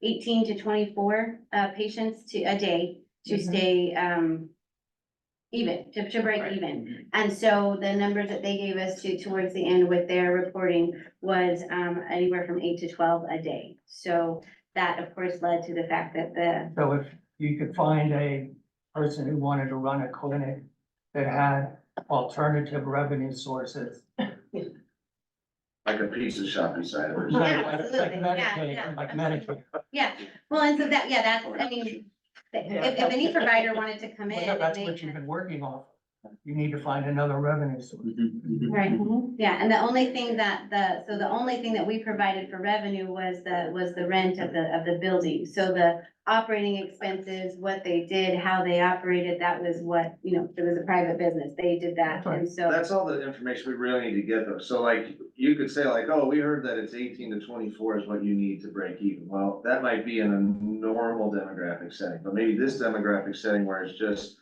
Speaker 3: 18 to 24 patients a day to
Speaker 6: Mhm.
Speaker 3: stay even, to break
Speaker 4: Right.
Speaker 3: even. And so the numbers that they gave us towards the end with their reporting was anywhere from 8 to 12 a day. So that, of course, led to the fact that
Speaker 7: So if you could find a person who wanted to run a clinic that had alternative revenue sources.
Speaker 2: Like a pizza shop beside it.
Speaker 3: Yeah,
Speaker 7: Like
Speaker 3: absolutely. Yeah,
Speaker 7: Medicaid,
Speaker 3: yeah,
Speaker 7: like
Speaker 3: absolutely.
Speaker 7: Medicaid.
Speaker 3: well, and so that's, I mean, if any provider wanted to come in.
Speaker 7: Well,
Speaker 3: and
Speaker 7: that's
Speaker 3: they
Speaker 7: what you've
Speaker 3: can-
Speaker 7: been working on. You need to find another revenue source.
Speaker 3: Right, yeah, and the only thing that we provided for revenue was the rent of the building. So the operating expenses, what they did, how they operated, that was what, you know, it was a private business, they did that, and so.
Speaker 2: That's all the information we really need to get though. So like, you could say like, oh, we heard that it's 18 to 24 is what you need to break even. Well, that might be in a normal demographic setting, but maybe this demographic setting where it's just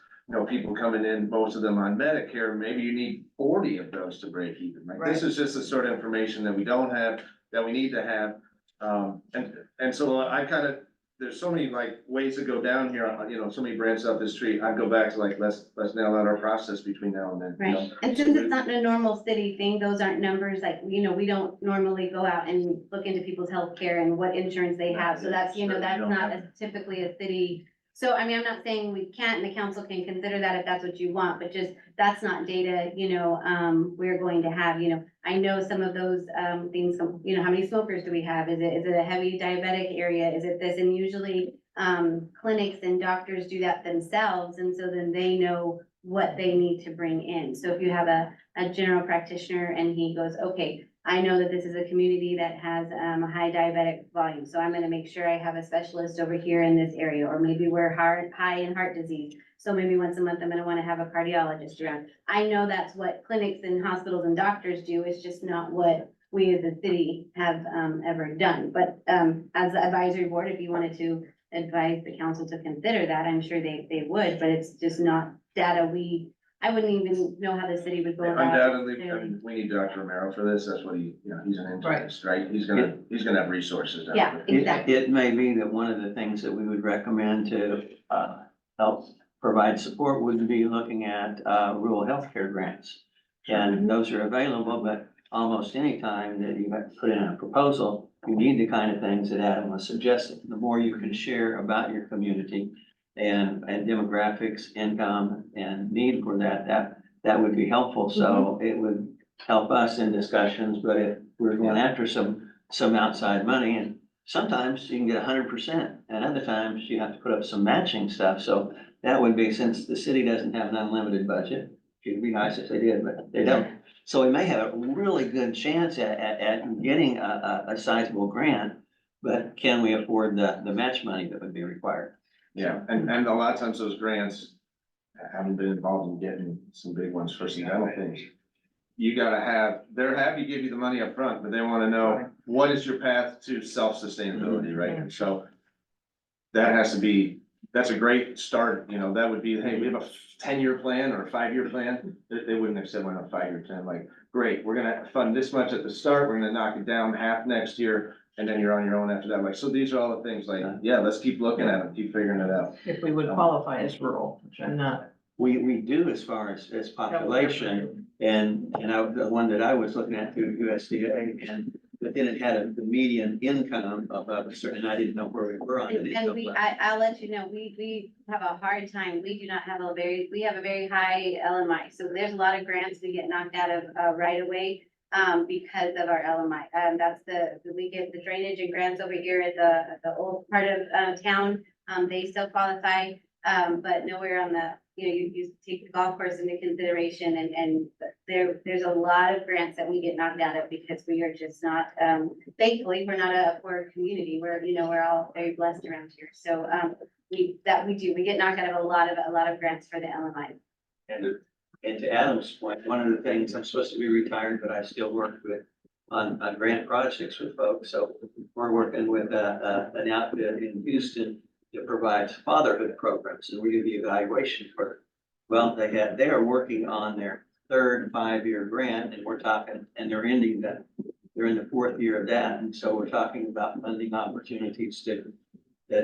Speaker 2: people coming in, most of them on Medicare, maybe you need 40 of those to break even. Like, this is just the sort of information that we don't have, that we need to have. And so I kind of, there's so many like ways to go down here, so many branches up this street. I'd go back to like, let's nail out our process between now and then.
Speaker 3: Right, and since it's not a normal city thing, those aren't numbers like, we don't normally go out and look into people's healthcare and what insurance they have, so that's, that's not typically a city. So, I mean, I'm not saying we can't, and the council can consider that if that's what you want, but just, that's not data, we're going to have, I know some of those, things, how many smokers do we have? Is it a heavy diabetic area? Is it this? And usually, clinics and doctors do that themselves, and so then they know what they need to bring in. So if you have a general practitioner and he goes, okay, I know that this is a community that has a high diabetic volume, so I'm gonna make sure I have a specialist over here in this area, or maybe we're high in heart disease. So maybe once a month, I'm gonna wanna have a cardiologist around. I know that's what clinics and hospitals and doctors do, it's just not what we as a city have ever done. But as the advisory board, if you wanted to advise the council to consider that, I'm sure they would, but it's just not data I wouldn't even know how the city would go about.
Speaker 2: Undoubtedly, I mean, we need Dr. Romero for this, that's what he's an internist, right? He's gonna have resources. down
Speaker 3: Yeah,
Speaker 2: there.
Speaker 3: exactly.
Speaker 5: It may be that one of the things that we would recommend to help provide support would be looking at rural healthcare grants. And those are available, but almost any time that you have to put in a proposal, you need the kind of things that Adam was suggesting. The more you can share about your community and demographics, income, and need for that would be helpful. So it would help us in discussions, but if we're going after some outside money, and sometimes you can get 100%, and other times you have to put up some matching stuff. So that would be, since the city doesn't have an unlimited budget, it'd be nice if they did, but they don't. So we may have a really good chance at getting a sizable grant, but can we afford the match money that would be required?
Speaker 2: Yeah, and a lot of times those grants, I haven't been involved in getting some big ones for some dental things. You gotta have, they're happy to give you the money up front, but they wanna know, what is your path to self-sustainability, right? And so that has to be, that's a great start, that would be, hey, we have a 10-year plan or a 5-year plan. They wouldn't have said we're on a 5-year plan, like, great, we're gonna fund this much at the start, we're gonna knock it down half next year, and then you're on your own after that. Like, so these are all the things like, yeah, let's keep looking at them, keep figuring it out.
Speaker 4: If we would qualify as rural, which I'm not.
Speaker 5: We do as far as population, and the one that I was looking at through USDA, but then it had the median income above a certain, and I didn't know where we were on it.
Speaker 3: And I'll let you know, we have a hard time, we do not have we have a very high LMI, so there's a lot of grants we get knocked out of right away. Because of our LMI, that's we get the drainage and grants over here at the old part of town, they still qualify. But nowhere on the, you take the golf course into consideration, and there's a lot of grants that we get knocked out of because we are just not, thankfully, we're not a poor community, we're all very blessed around here, so, we get knocked out of a lot of grants for the LMI.
Speaker 5: And to Adam's point, one of the things, I'm supposed to be retired, but I still work on grant projects with folks. So we're working with an outfit in Houston that provides fatherhood programs, and we do the evaluation for, well, they are working on their third 5-year grant, and we're talking, and they're in the 4th year of that. And so we're talking about funding opportunities to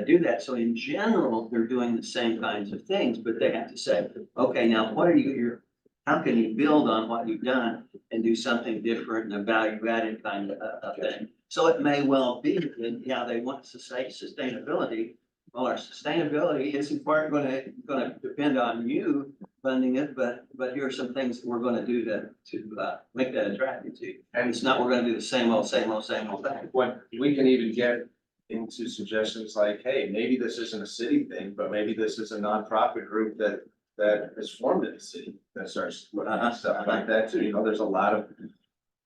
Speaker 5: do that. So in general, they're doing the same kinds of things, but they have to say, okay, now what are how can you build on what you've done and do something different and a value added kind of thing? So it may well be that, yeah, they want to say sustainability. Well, our sustainability isn't quite gonna depend on you funding it, but here are some things that we're gonna do to make that attractive to you. And it's not, we're gonna do the same old thing.
Speaker 2: What we can even get into suggestions like, hey, maybe this isn't a city thing, but maybe this is a nonprofit group that is formed in the city that starts looking at stuff like that too. There's a lot of,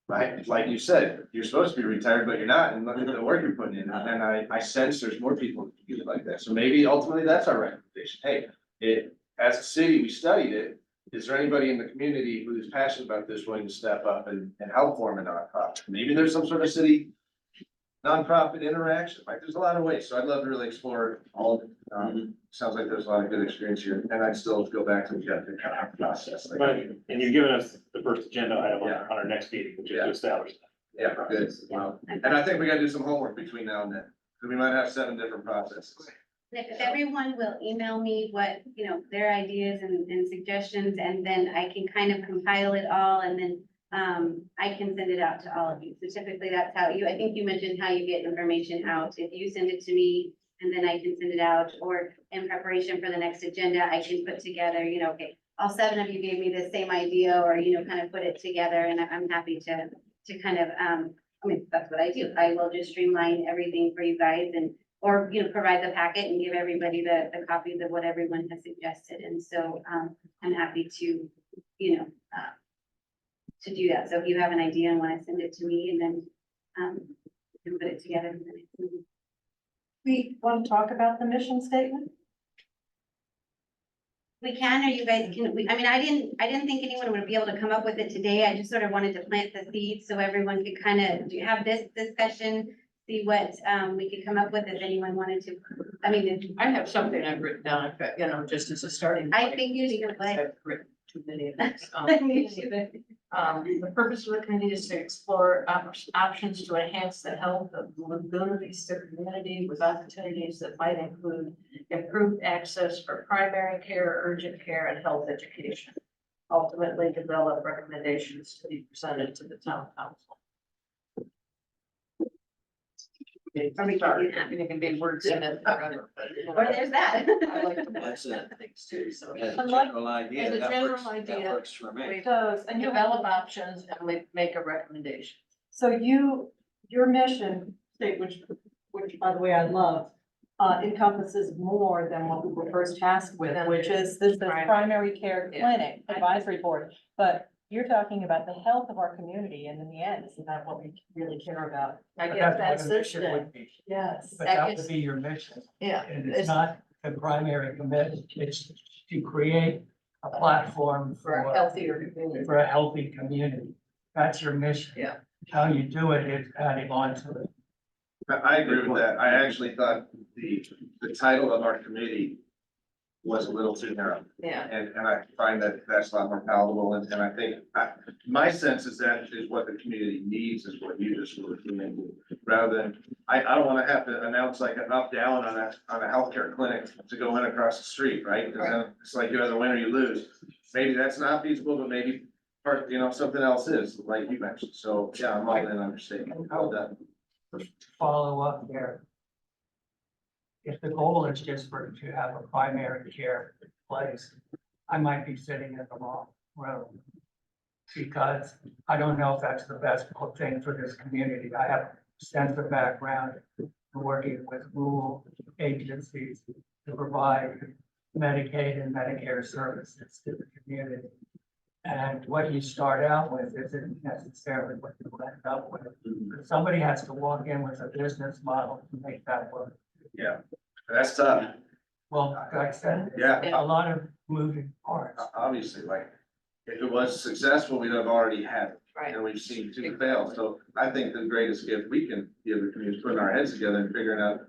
Speaker 2: right, like you said, you're supposed to be retired, but you're not, and look at the work you're putting in. And I sense there's more people who do it like that. So maybe ultimately that's our recommendation. Hey, as a city, we studied it. Is there anybody in the community who's passionate about this, willing to step up and help form a nonprofit? Maybe there's some sort of city nonprofit interaction, like, there's a lot of ways, so I'd love to really explore all of it. Sounds like there's a lot of good experience here, and I'd still go back to the kind of process. like-
Speaker 1: But, and you've given us the first agenda item
Speaker 2: Yeah.
Speaker 1: on our next meeting, which is
Speaker 2: Yeah.
Speaker 1: to establish that.
Speaker 2: Yeah, good, wow, and I think we gotta do some homework between now and then, because we might have 7 different processes.
Speaker 3: If everyone will email me what, their ideas and suggestions, and then I can kind of compile it all, and then I can send it out to all of you. So typically that's how I think you mentioned how you get information out. If you send it to me, and then I can send it out, or in preparation for the next agenda, I can put together, okay, all 7 of you gave me the same idea, or, kind of put it together, and I'm happy to kind of, that's what I do. I will just streamline everything for you guys, and or, provide the packet and give everybody the copies of what everyone has suggested. And so, I'm happy to, to do that. So if you have an idea and want to send it to me, and then, we can put it together. for the next meeting.
Speaker 6: We want to talk about the mission statement?
Speaker 3: We can, or you guys can, I didn't think anyone would be able to come up with it today. I just sort of wanted to plant the seed so everyone could kind of have this discussion, see what, we could come up with if anyone wanted to.
Speaker 4: I have something I've written down, just as a starting
Speaker 3: I
Speaker 4: point.
Speaker 3: think you should, like,
Speaker 4: I've written too many of these. The purpose of the committee is to explore options to enhance the health of the Laguna Vista community with opportunities that might include improved access for primary care, urgent care, and health education. Ultimately, develop recommendations to be presented to the town council. It can be words in it forever, but.
Speaker 3: or there's that.
Speaker 4: I like to
Speaker 5: That's it.
Speaker 4: things too, so.
Speaker 5: As a
Speaker 6: Unlike-
Speaker 5: general idea,
Speaker 4: as a
Speaker 5: that
Speaker 4: general
Speaker 5: works, that
Speaker 4: idea,
Speaker 5: works for me.
Speaker 4: we
Speaker 6: Does, and you
Speaker 4: develop options and we make a recommendation.
Speaker 6: So your mission statement, which by the way, I love, encompasses more than what we were first tasked with, which is this primary care
Speaker 4: Yeah.
Speaker 6: clinic advisory board. But you're talking about the health of our community, and in the end, isn't that what we really care about?
Speaker 4: I
Speaker 7: But
Speaker 4: guess
Speaker 7: that's
Speaker 4: that's
Speaker 7: what a
Speaker 4: it
Speaker 7: mission
Speaker 4: then.
Speaker 7: would be.
Speaker 6: Yes.
Speaker 7: But
Speaker 4: That
Speaker 7: that
Speaker 4: gets-
Speaker 7: would be your mission.
Speaker 4: Yeah.
Speaker 7: And it's not the primary commitment, it's to create a platform
Speaker 4: For a healthier community.
Speaker 7: for a healthy community. That's your mission.
Speaker 4: Yeah.
Speaker 7: How you do it is adding on to it.
Speaker 2: I agree with that. I actually thought the title of our committee was a little too narrow.
Speaker 4: Yeah.
Speaker 2: And I find that that's a lot more palatable, and I think, my sense is that is what the community needs, is what you just were doing. Rather than, I don't wanna have to announce like an up, down on a healthcare clinic to go in across the street, right? Cause then it's like you either win or you lose. Maybe that's not feasible, but maybe something else is, like you mentioned. So, yeah, I'm all in on your statement. Well done.
Speaker 7: Follow up there. If the goal is just to have a primary care place, I might be sitting in the wrong room. Because I don't know if that's the best thing for this community. I have extensive background in working with rural agencies to provide Medicaid and Medicare services to the community. And what you start out with isn't necessarily what you end up with. Somebody has to walk in with a business model to make that work.
Speaker 2: Yeah, that's tough.
Speaker 7: Well, like I said,
Speaker 2: Yeah.
Speaker 7: a lot of moving parts.
Speaker 2: Obviously, like, if it was successful, we'd have already had it,
Speaker 4: Right.
Speaker 2: and we've seen two fail. So I think the greatest gift we can give the community is putting our heads together and figuring out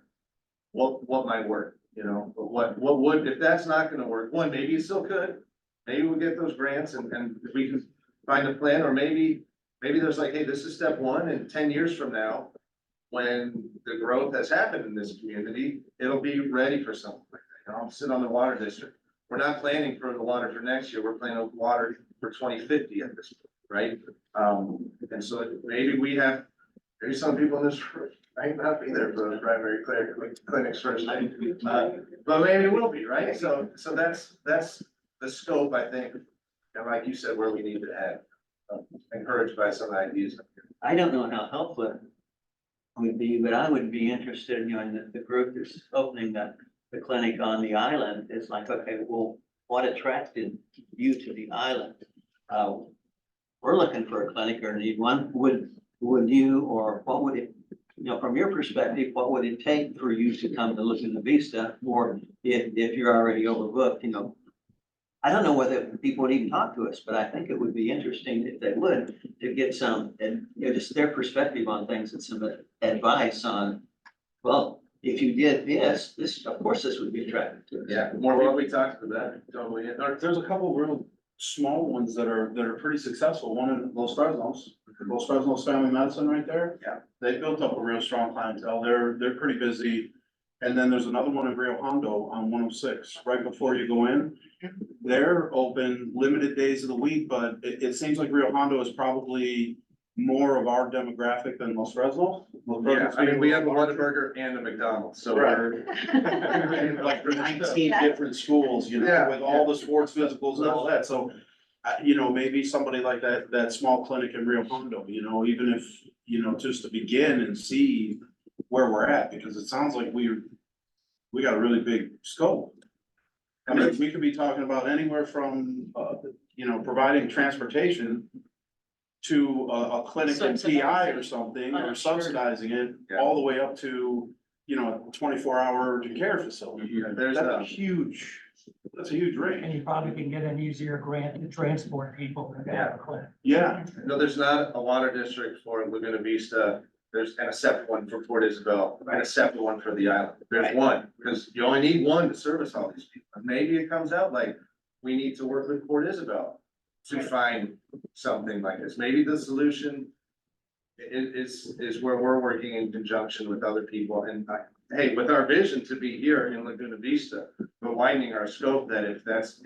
Speaker 2: what might work, but what would, if that's not gonna work, maybe it still could. Maybe we'll get those grants and if we can find a plan, or maybe there's like, hey, this is step 1, and 10 years from now, when the growth has happened in this community, it'll be ready for something like that. I'll sit on the water district. We're not planning for the water for next year. We're planning on water for 2050 at this point, right? And so maybe maybe some people in this room might not be there for the primary clinics first. But maybe it will be, right? So that's the scope, I think. And like you said, where we need to head, encouraged by some ideas.
Speaker 5: I don't know how helpful it would be, but I would be interested, in the group that's opening the clinic on the island is like, okay, well, what attracted you to the island? We're looking for a clinic or need one. Would you, or what would it, from your perspective, what would it take for you to come to Laguna Vista? Or if you're already overbooked, I don't know whether people would even talk to us, but I think it would be interesting if they would, to get some, and, you know, just their perspective on things and some advice on, well, if you did this, of course, this would be attractive to us.
Speaker 2: Yeah, more what we talked about that, totally.
Speaker 8: There's a couple of real small ones that are pretty successful. One in Los Fresnos Family Medicine right there.
Speaker 2: Yeah.
Speaker 8: They built up a real strong clientele. They're pretty busy. And then there's another one in Rio Hondo on 106, right before you go in. They're open limited days of the week, but it seems like Rio Hondo is probably more of our demographic than Los Fresnos.
Speaker 2: Yeah, I mean, we have a Whataburger and a McDonald's, so we're.
Speaker 8: Like for 19 different schools, you know,
Speaker 2: Yeah.
Speaker 8: with all the sports physicals and all that, so. You know, maybe somebody like that small clinic in Rio Hondo, you know, even if, you know, just to begin and see where we're at, because it sounds like we got a really big scope. I mean, we could be talking about anywhere from, you know, providing transportation to a clinic in PI or something, or subsidizing it, all the way up to, you know, a 24-hour urgent care facility.
Speaker 2: Yeah, there's
Speaker 8: That's
Speaker 2: a,
Speaker 8: a huge range.
Speaker 7: And you probably can get an easier grant to transport people to that clinic.
Speaker 8: Yeah,
Speaker 2: no, there's not a water district for Laguna Vista. There's, and a separate one for Port Isabel, and a separate one for the island. There's one, because you only need one to service all these people. And maybe it comes out like, we need to work with Port Isabel to find something like this. Maybe the solution is where we're working in conjunction with other people. And hey, with our vision to be here in Laguna Vista, but widening our scope, that if that's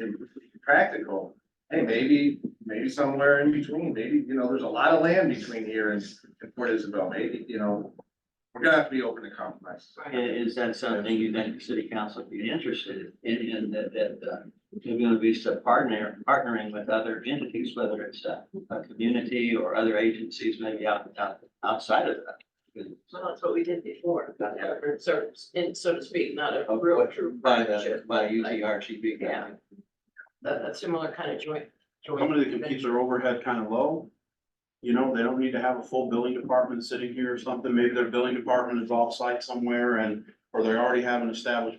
Speaker 2: impractical, hey, maybe somewhere in between, maybe, you know, there's a lot of land between here and Port Isabel, maybe, you know, we're gonna have to be open to compromise.
Speaker 5: Is that something you think the city council would be interested in that Laguna Vista partnering with other entities, whether it's a community or other agencies, maybe outside of that?
Speaker 4: Well, that's what we did before, so to speak, not a true
Speaker 5: By
Speaker 4: partnership.
Speaker 5: by UTRGV.
Speaker 4: Yeah. A similar kind of joint.
Speaker 8: somebody that can keep their overhead kind of low. You know, they don't need to have a full billing department sitting here or something. Maybe their billing department is off-site somewhere or they already have an established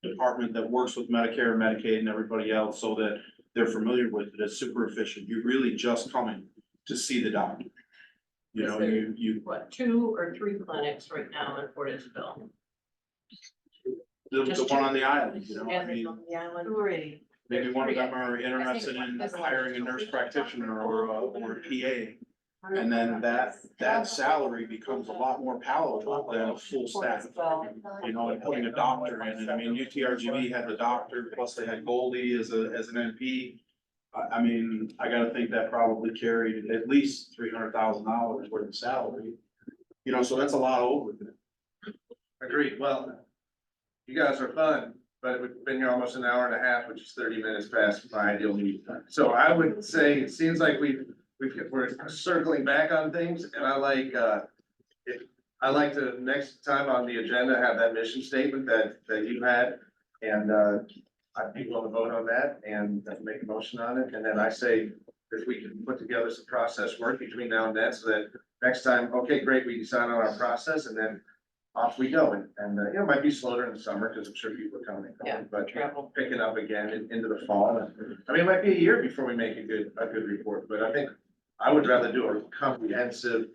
Speaker 8: department that works with Medicare and Medicaid and everybody else so that they're familiar with it. It's super efficient. You're really just coming to see the doctor. You know, you,
Speaker 4: What, 2 or 3 clinics right now in Port Isabel?
Speaker 8: the
Speaker 4: Just
Speaker 8: one
Speaker 4: two.
Speaker 8: on the island, you know, I
Speaker 4: And
Speaker 8: mean,
Speaker 4: on the island?
Speaker 6: 3.
Speaker 8: maybe one of them are interested in hiring a nurse practitioner or a PA. And then that salary becomes a lot more palatable than a full staff, you know, and putting a doctor in it. I mean, UTRGV had the doctor, plus they had Goldie as an NP. I mean, I gotta think that probably carried at least $300,000 worth of salary. You know, so that's a lot over.
Speaker 2: Agreed, well, you guys are fun, but we've been here almost an hour and a half, which is 30 minutes past my ideal meeting time. So I would say, it seems like we're circling back on things, and I like to, next time on the agenda, have that mission statement that you had, and I'd be willing to vote on that and make a motion on it, and then I say, if we can put together some process work between now and then, so that next time, okay, great, we decide on our process, and then off we go, and you know, it might be slower during the summer, because I'm sure people are coming,
Speaker 4: Yeah,
Speaker 2: but
Speaker 4: travel.
Speaker 2: picking up again into the fall. I mean, it might be a year before we make a good report, but I think I would rather do a comprehensive,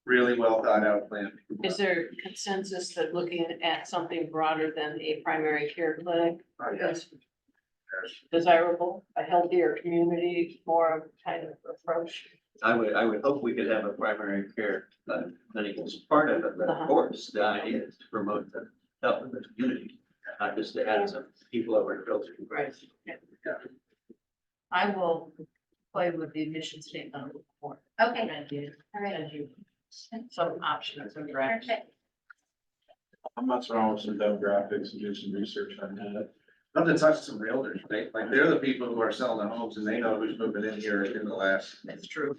Speaker 2: really well thought out plan.
Speaker 4: Is there consensus that looking at something broader than a primary care clinic is desirable, a healthier community, more kind of approach?
Speaker 5: I would hope we could have a primary care clinic as part of it, but of course, the idea is to promote the health of the community, not just to add some people over to filter.
Speaker 4: Right. I will play with the mission statement a little more.
Speaker 3: Okay,
Speaker 4: And you,
Speaker 3: all right.
Speaker 4: and you, some options and drafts.
Speaker 3: Perfect.
Speaker 8: I'm not wrong with some demographics and do some research on that.
Speaker 2: Love to touch some realtors, right? Like, they're the people who are selling the homes, and they know who's moving in here in the last.
Speaker 4: That's true.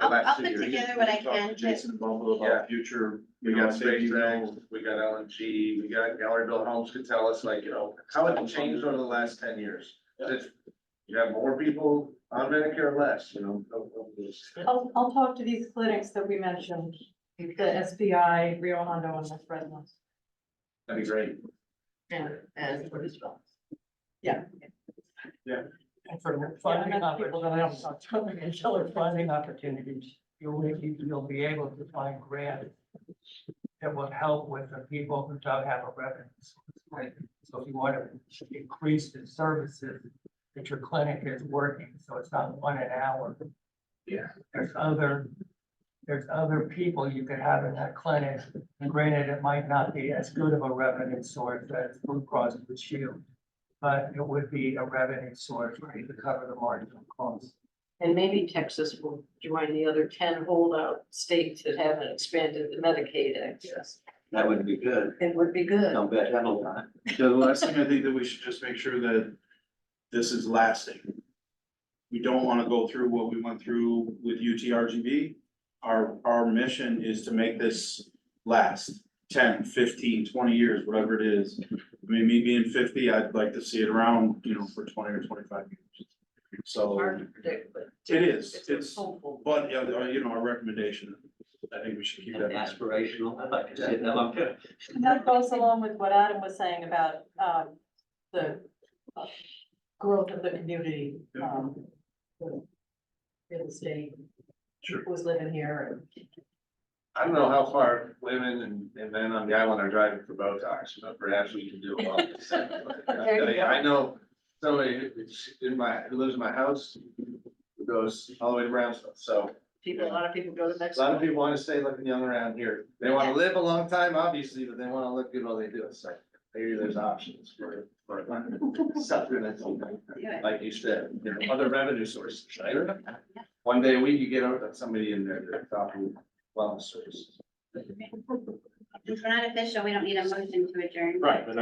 Speaker 3: I'll put together what I
Speaker 8: Talk to
Speaker 3: can to,
Speaker 8: Jason Bumble about future.
Speaker 2: We got SpaceX, we got LNG, we got Galleryville Homes could tell us, like, you know, how it changed over the last 10 years. It's, you have more people on Medicare or less, you know.
Speaker 6: I'll talk to these clinics that we mentioned, the SBI, Rio Hondo and Los Fresnos.
Speaker 2: That'd be great.
Speaker 4: And what is well.
Speaker 6: Yeah.
Speaker 7: And for funding opportunities, funding opportunities, you'll be able to find grants that will help with the people who don't have a revenue source, right? So if you want to increase the services that your clinic is working, so it's not 1 an hour.
Speaker 2: Yeah.
Speaker 7: There's other people you could have in that clinic, and granted, it might not be as good of a revenue source as Blue Cross Blue Shield, but it would be a revenue source for you to cover the marginal costs.
Speaker 4: And maybe Texas will join the other 10 holdout states that haven't expanded the Medicaid access.
Speaker 5: That would be good.
Speaker 4: It would be good.
Speaker 5: Don't bet that'll not.
Speaker 8: The last thing I think that we should just make sure that this is lasting. We don't wanna go through what we went through with UTRGV. Our mission is to make this last 10, 15, 20 years, whatever it is. I mean, me being 50, I'd like to see it around, for 20 or 25 years. So
Speaker 4: Hard to predict, but.
Speaker 8: it is,
Speaker 4: It's
Speaker 8: it's,
Speaker 4: hopeful.
Speaker 8: but, our recommendation, I think we should keep that.
Speaker 5: Aspirational, I'd like to see it that long too.
Speaker 6: And that goes along with what Adam was saying about, the growth of the community, the real estate.
Speaker 8: Sure.
Speaker 6: Who's living here
Speaker 2: I don't know how far women and men on the island are driving for Botox, but perhaps we can do a lot.
Speaker 6: There you go.
Speaker 2: I know somebody who lives in my house, who goes all the way to Brownsville, so
Speaker 4: A lot of people go to
Speaker 2: a
Speaker 4: Mexico.
Speaker 2: lot of people want to stay looking young around here. They want to live a long time, obviously, but they want to look good while they do it, so maybe there's options for supplements, like you said, other revenue sources, right? One day a week, you get somebody in there to talk with wellness services.
Speaker 3: Since we're not official, we don't need a motion to adjourn.
Speaker 1: Right, but,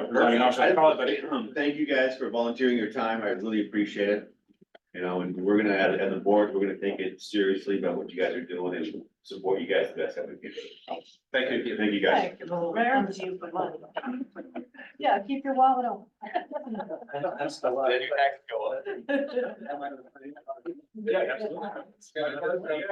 Speaker 1: presiding officer, I call it, but,
Speaker 9: Thank you guys for volunteering your time. I really appreciate it. And we're gonna, as a board, we're gonna take it seriously about what you guys are doing and support you guys the best that we can.
Speaker 2: Thank you.
Speaker 9: Thank you
Speaker 6: or.
Speaker 9: guys.
Speaker 4: Come to you for money.
Speaker 6: Yeah, keep your wallet open.
Speaker 1: that's the line.
Speaker 9: Then you guys go up.
Speaker 1: Yeah, absolutely.